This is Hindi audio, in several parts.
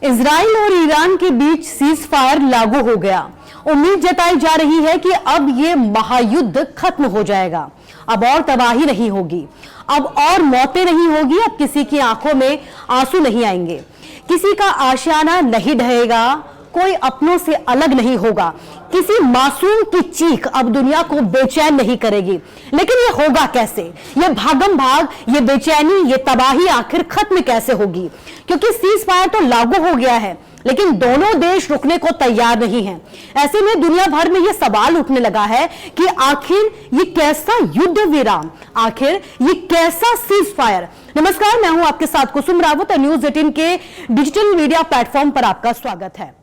इजराइल और ईरान के बीच सीज फायर लागू हो गया। उम्मीद जताई जा रही है कि अब ये महायुद्ध खत्म हो जाएगा। अब और तबाही नहीं होगी, अब और मौतें नहीं होगी, अब किसी की आंखों में आंसू नहीं आएंगे, किसी का आशियाना नहीं ढहेगा, कोई अपनों से अलग नहीं होगा, किसी मासूम की चीख अब दुनिया को बेचैन नहीं करेगी। लेकिन ये होगा कैसे? ये भागम भाग, ये बेचैनी, ये तबाही आखिर खत्म कैसे होगी? क्योंकि सीज फायर तो लागू हो गया है, लेकिन दोनों देश रुकने को तैयार नहीं हैं। ऐसे में दुनिया भर में यह सवाल उठने लगा है कि आखिर ये कैसा युद्ध विराम, आखिर ये कैसा सीज फायर। नमस्कार, मैं हूं आपके साथ कुसुम रावत और न्यूज 18 के डिजिटल मीडिया प्लेटफॉर्म पर आपका स्वागत है।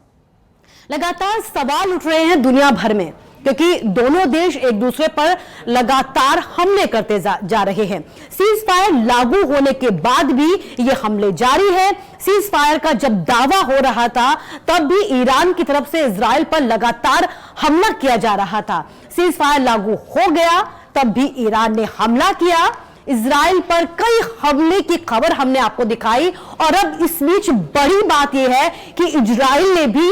लगातार सवाल उठ रहे हैं दुनिया भर में, क्योंकि दोनों देश एक दूसरे पर लगातार हमले करते जा रहे हैं। सीज फायर लागू होने के बाद भी ये हमले जारी है। सीज फायर का जब दावा हो रहा था, तब भी ईरान की तरफ से इजराइल पर लगातार हमला किया जा रहा था। सीज फायर लागू हो गया, तब भी ईरान ने हमला किया। इजराइल पर कई हमले की खबर हमने आपको दिखाई, और अब इस बीच बड़ी बात यह है कि इजराइल ने भी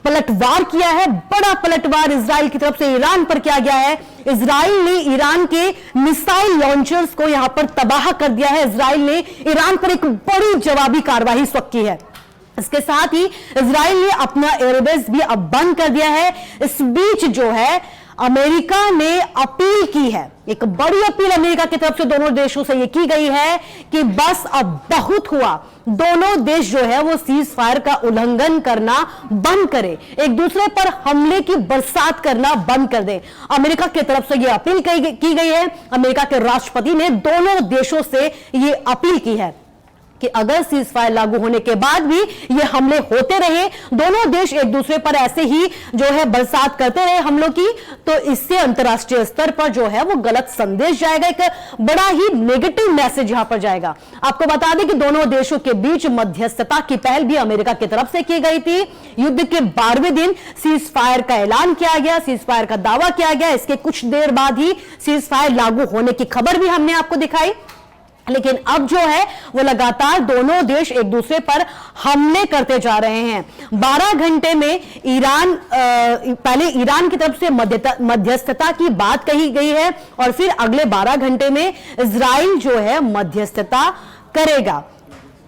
पलटवार किया है। बड़ा पलटवार इजराइल की तरफ से ईरान पर किया गया है। इजराइल ने ईरान के मिसाइल लॉन्चर्स को यहां पर तबाह कर दिया है। इजराइल ने ईरान पर एक बड़ी जवाबी कार्रवाई इस वक्त की है। इसके साथ ही इजराइल ने अपना एयरबेस भी अब बंद कर दिया है। इस बीच जो है अमेरिका ने अपील की है, एक बड़ी अपील अमेरिका की तरफ से दोनों देशों से यह की गई है कि बस अब बहुत हुआ। दोनों देश जो है वो सीज फायर का उल्लंघन करना बंद करें, एक दूसरे पर हमले की बरसात करना बंद कर दें। अमेरिका की तरफ से यह अपील की गई है। अमेरिका के राष्ट्रपति ने दोनों देशों से यह अपील की है कि अगर सीज फायर लागू होने के बाद भी ये हमले होते रहे, दोनों देश एक दूसरे पर ऐसे ही जो है बरसात करते रहे हमलों की, तो इससे अंतर्राष्ट्रीय स्तर पर जो है वो गलत संदेश जाएगा, एक बड़ा ही नेगेटिव मैसेज यहां पर जाएगा। आपको बता दें कि दोनों देशों के बीच मध्यस्थता की पहल भी अमेरिका की तरफ से की गई थी। युद्ध के 12वें दिन सीज फायर का ऐलान किया गया, सीज फायर का दावा किया गया। इसके कुछ देर बाद ही सीज फायर लागू होने की खबर भी हमने आपको दिखाई। लेकिन अब जो है वो लगातार दोनों देश एक दूसरे पर हमले करते जा रहे हैं। 12 घंटे में ईरान पहले ईरान की तरफ से मध्यस्थता की बात कही गई है, और फिर अगले 12 घंटे में इजराइल जो है मध्यस्थता करेगा।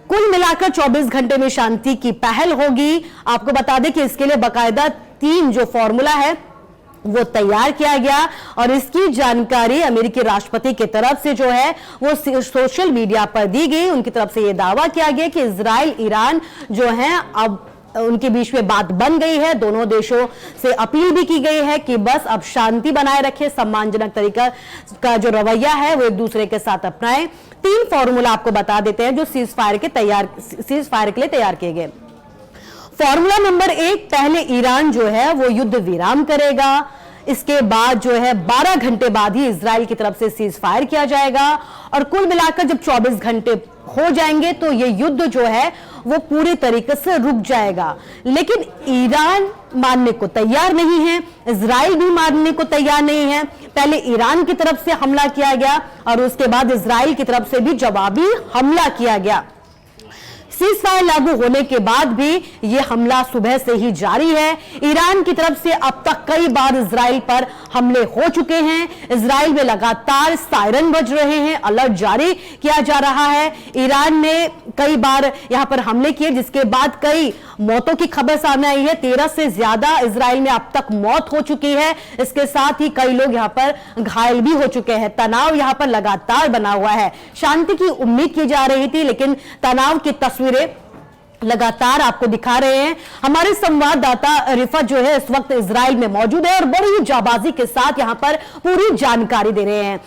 कुल मिलाकर 24 घंटे में शांति की पहल होगी। आपको बता दें कि इसके लिए बाकायदा 3 जो फॉर्मूला है वो तैयार किया गया, और इसकी जानकारी अमेरिकी राष्ट्रपति की तरफ से जो है वो सोशल मीडिया पर दी गई। उनकी तरफ से ये दावा किया गया कि इजराइल ईरान जो है अब उनके बीच में बात बन गई है। दोनों देशों से अपील भी की गई है कि बस अब शांति बनाए रखें, सम्मानजनक तरीका का जो रवैया है वो एक दूसरे के साथ अपनाएं। 3 फॉर्मूला आपको बता देते हैं जो सीज फायर के लिए तैयार किए गए। फॉर्मूला नंबर 1, पहले ईरान जो है वो युद्ध विराम करेगा। इसके बाद जो है 12 घंटे बाद ही इजराइल की तरफ से सीज फायर किया जाएगा, और कुल मिलाकर जब 24 घंटे हो जाएंगे तो ये युद्ध जो है वो पूरी तरीके से रुक जाएगा। लेकिन ईरान मानने को तैयार नहीं है, इजराइल भी मानने को तैयार नहीं है। पहले ईरान की तरफ से हमला किया गया, और उसके बाद इजराइल की तरफ से भी जवाबी हमला किया गया। सीज फायर लागू होने के बाद भी यह हमला सुबह से ही जारी है। ईरान की तरफ से अब तक कई बार इजराइल पर हमले हो चुके हैं। इजराइल में लगातार सायरन बज रहे हैं, अलर्ट जारी किया जा रहा है। ईरान ने कई बार यहां पर हमले किए, जिसके बाद कई मौतों की खबर सामने आई है। 13 से ज्यादा इजराइल में अब तक मौत हो चुकी है। इसके साथ ही कई लोग यहां पर घायल भी हो चुके हैं। तनाव यहां पर लगातार बना हुआ है। शांति की उम्मीद की जा रही थी, लेकिन तनाव की तस्वीरें लगातार आपको दिखा रहे हैं। हमारे संवाददाता रिफत जो है इस वक्त इजराइल में मौजूद है और बड़ी ही जाबाजी के साथ यहां पर पूरी जानकारी दे रहे हैं।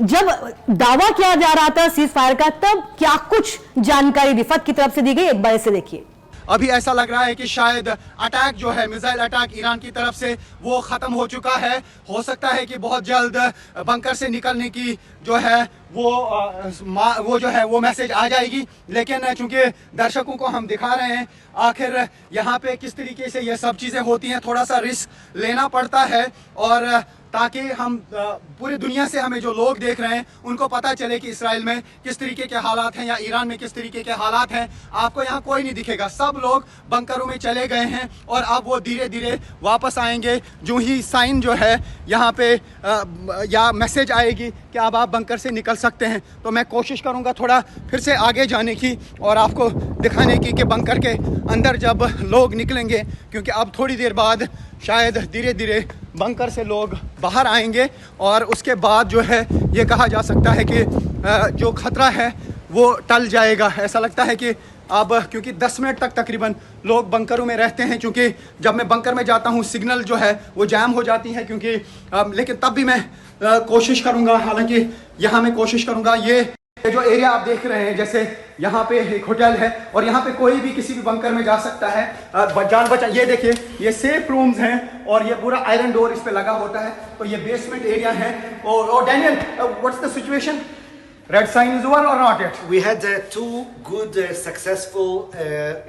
जब दावा किया जा रहा था सीज फायर का, तब क्या कुछ जानकारी रिफत की तरफ से दी गई, एक बार से देखिए। अभी ऐसा लग रहा है कि शायद अटैक जो है, मिसाइल अटैक ईरान की तरफ से वो खत्म हो चुका है। हो सकता है कि बहुत जल्द बंकर से निकलने की जो है वो जो है वो मैसेज आ जाएगी। लेकिन चूंकि दर्शकों को हम दिखा रहे हैं आखिर यहाँ पे किस तरीके से ये सब चीज़ें होती हैं, थोड़ा सा रिस्क लेना पड़ता है और ताकि हम पूरी दुनिया से हमें जो लोग देख रहे हैं उनको पता चले कि इसराइल में किस तरीके के हालात हैं या ईरान में किस तरीके के हालात हैं। आपको यहाँ कोई नहीं दिखेगा, सब लोग बंकरों में चले गए हैं और अब वो धीरे धीरे वापस आएंगे जो ही साइन जो है यहाँ पे या मैसेज आएगी कि अब आप बंकर से निकल सकते हैं। तो मैं कोशिश करूँगा थोड़ा फिर से आगे जाने की और आपको दिखाने की कि बंकर के अंदर जब लोग निकलेंगे, क्योंकि अब थोड़ी देर बाद शायद धीरे धीरे बंकर से लोग बाहर आएंगे और उसके बाद जो है ये कहा जा सकता है कि जो खतरा है वो टल जाएगा। ऐसा लगता है कि अब क्योंकि 10 मिनट तक तकरीबन लोग बंकरों में रहते हैं, क्योंकि जब मैं बंकर में जाता हूँ सिग्नल जो है वो जैम हो जाती है, क्योंकि लेकिन तब भी मैं कोशिश करूँगा, हालांकि यहाँ मैं कोशिश करूँगा ये जो एरिया आप देख रहे हैं, जैसे यहाँ पे एक होटल है और यहाँ पे कोई भी किसी भी बंकर में जा सकता है जान बचा। ये देखिए ये सेफ रूम्स हैं और ये पूरा आयरन डोर इस पे लगा होता है, तो ये बेसमेंट एरिया है। और Daniel, what's the situation? Red sign is over or not yet? We had two good, successful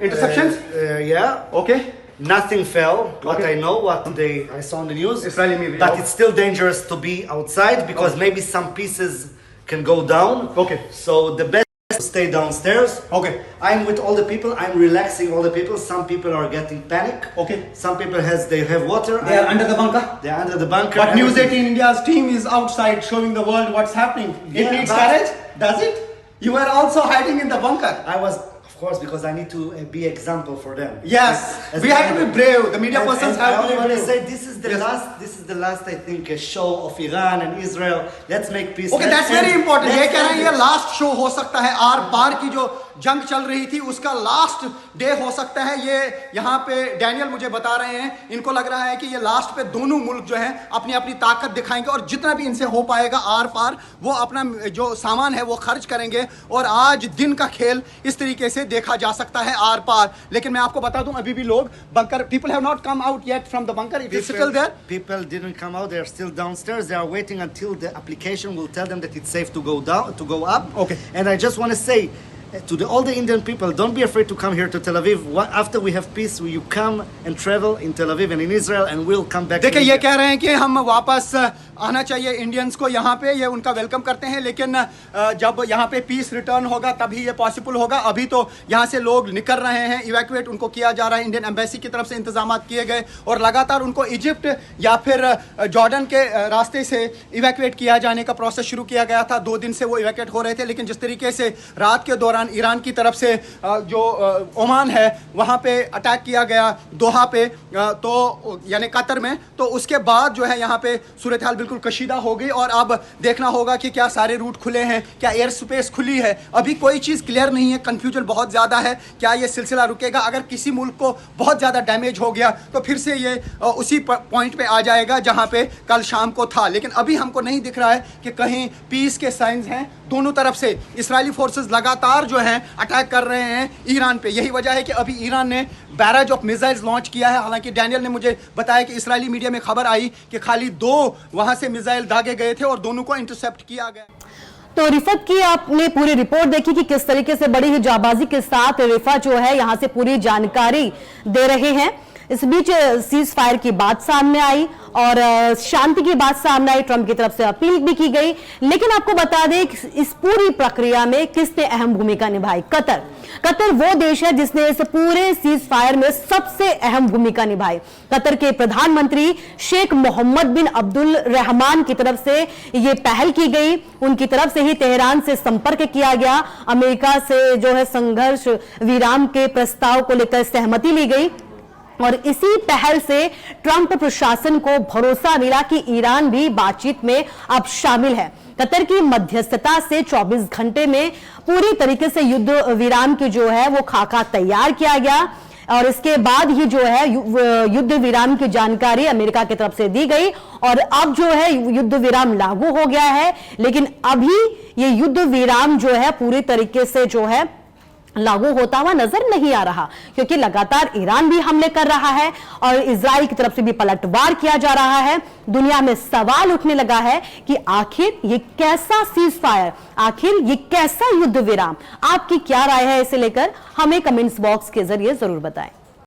interceptions. Yeah. Okay. Nothing fell. What Okay. I know, I saw on the news. Israeli media. But it's still dangerous to be outside because maybe some pieces can go down. Okay. So the best is to stay downstairs. Okay. I'm with all the people. I'm relaxing all the people. Some people are getting panic. Okay. Some people they have water. They are under the bunker. They are under the bunker. But News Everything. 18 India's team is outside showing the world what's happening. It Yeah, needs but- courage, does it? You were also hiding in the bunker. I was, of course, because I need to be example for them. Yes, As we have to be brave. The media persons I have to only be want to brave. say this is the Yes. last. This is the last. I think a show of Iran and Israel. Let's make peace. Okay, Let's that's end- very important. ये let's कह रहे हैं end ये it. लास्ट शो हो सकता है, आर पार की जो जंग चल रही थी उसका लास्ट डे हो सकता है। ये यहाँ पे डैनियल मुझे बता रहे हैं, इनको लग रहा है कि ये लास्ट पे दोनों मुल्क जो है अपनी अपनी ताकत दिखाएंगे और जितना भी इनसे हो पाएगा आर पार वो अपना जो सामान है वो खर्च करेंगे। और आज दिन का खेल इस तरीके से देखा जा सकता है आर पार। लेकिन मैं आपको बता दूं अभी भी लोग bunker, people have not come out yet from the bunker, it is still there. People didn't come out. They're still downstairs. They are waiting until the application will tell them that it's safe to go down, to go up. Okay. And I just want to say to all the Indian people, don't be afraid to come here to Tel Aviv. After we have peace, you come and travel in Tel Aviv and in Israel, and we'll come back. देखिए to ये India. कह रहे हैं कि हम वापस आना चाहिए इंडियंस को यहाँ पे, ये उनका वेलकम करते हैं। लेकिन जब यहाँ पे पीस रिटर्न होगा तभी ये पॉसिबल होगा। अभी तो यहाँ से लोग निकल रहे हैं, इवैक्यूएट उनको किया जा रहा है। इंडियन एम्बेसी की तरफ से इंतजाम किए गए और लगातार उनको इजिप्ट या फिर जॉर्डन के रास्ते से इवैक्यूएट किया जाने का प्रोसेस शुरू किया गया था। 2 दिन से वो इवैक्यूएट हो रहे थे, लेकिन जिस तरीके से रात के दौरान ईरान की तरफ से जो ओमान है वहाँ पे अटैक किया गया दोहा पे, तो यानी कतर में, तो उसके बाद जो है यहाँ पे सूरत हाल बिल्कुल कशीदा हो गई। और अब देखना होगा कि क्या सारे रूट खुले हैं, क्या एयर स्पेस खुली है, अभी कोई चीज़ क्लियर नहीं है, कन्फ्यूजन बहुत ज़्यादा है। क्या ये सिलसिला रुकेगा? अगर किसी मुल्क को बहुत ज़्यादा डैमेज हो गया तो फिर से ये उसी पॉइंट पे आ जाएगा जहाँ पे कल शाम को था। लेकिन अभी हमको नहीं दिख रहा है कि कहीं पीस के साइंस हैं दोनों तरफ से। इजरायली फोर्सेस लगातार जो हैं अटैक कर रहे हैं ईरान पे। यही वजह है कि अभी ईरान ने बैराज ऑफ मिसाइल्स लॉन्च किया है। हालांकि डैनियल ने मुझे बताया कि इजरायली मीडिया में खबर आई कि खाली 2 वहां से मिसाइल दागे गए थे और दोनों को इंटरसेप्ट किया गया। तो रिफत की आपने पूरी रिपोर्ट देखी कि किस तरीके से बड़ी ही जाबाजी के साथ रिफा जो है यहां से पूरी जानकारी दे रहे हैं। इस बीच सीज फायर की बात सामने आई और शांति की बात सामने आई, ट्रंप की तरफ से अपील भी की गई। लेकिन आपको बता दें इस पूरी प्रक्रिया में किसने अहम भूमिका निभाई? कतर। कतर वो देश है जिसने इस पूरे सीज फायर में सबसे अहम भूमिका निभाई। कतर के प्रधानमंत्री शेख मोहम्मद बिन अब्दुल रहमान की तरफ से ये पहल की गई। उनकी तरफ से ही तेहरान से संपर्क किया गया। अमेरिका से जो है संघर्ष विराम के प्रस्ताव को लेकर सहमति ली गई और इसी पहल से ट्रंप प्रशासन को भरोसा मिला कि ईरान भी बातचीत में अब शामिल है। कतर की मध्यस्थता से 24 घंटे में पूरी तरीके से युद्ध विराम की जो है वो खाका तैयार किया गया और इसके बाद ही जो है युद्ध विराम की जानकारी अमेरिका की तरफ से दी गई और अब जो है युद्ध विराम लागू हो गया है। लेकिन अभी ये युद्ध विराम जो है पूरी तरीके से जो है लागू होता हुआ नजर नहीं आ रहा, क्योंकि लगातार ईरान भी हमले कर रहा है और इजराइल की तरफ से भी पलटवार किया जा रहा है। दुनिया में सवाल उठने लगा है कि आखिर ये कैसा सीज फायर, आखिर ये कैसा युद्ध विराम। आपकी क्या राय है इसे लेकर हमें कमेंट्स बॉक्स के जरिए जरूर बताएं।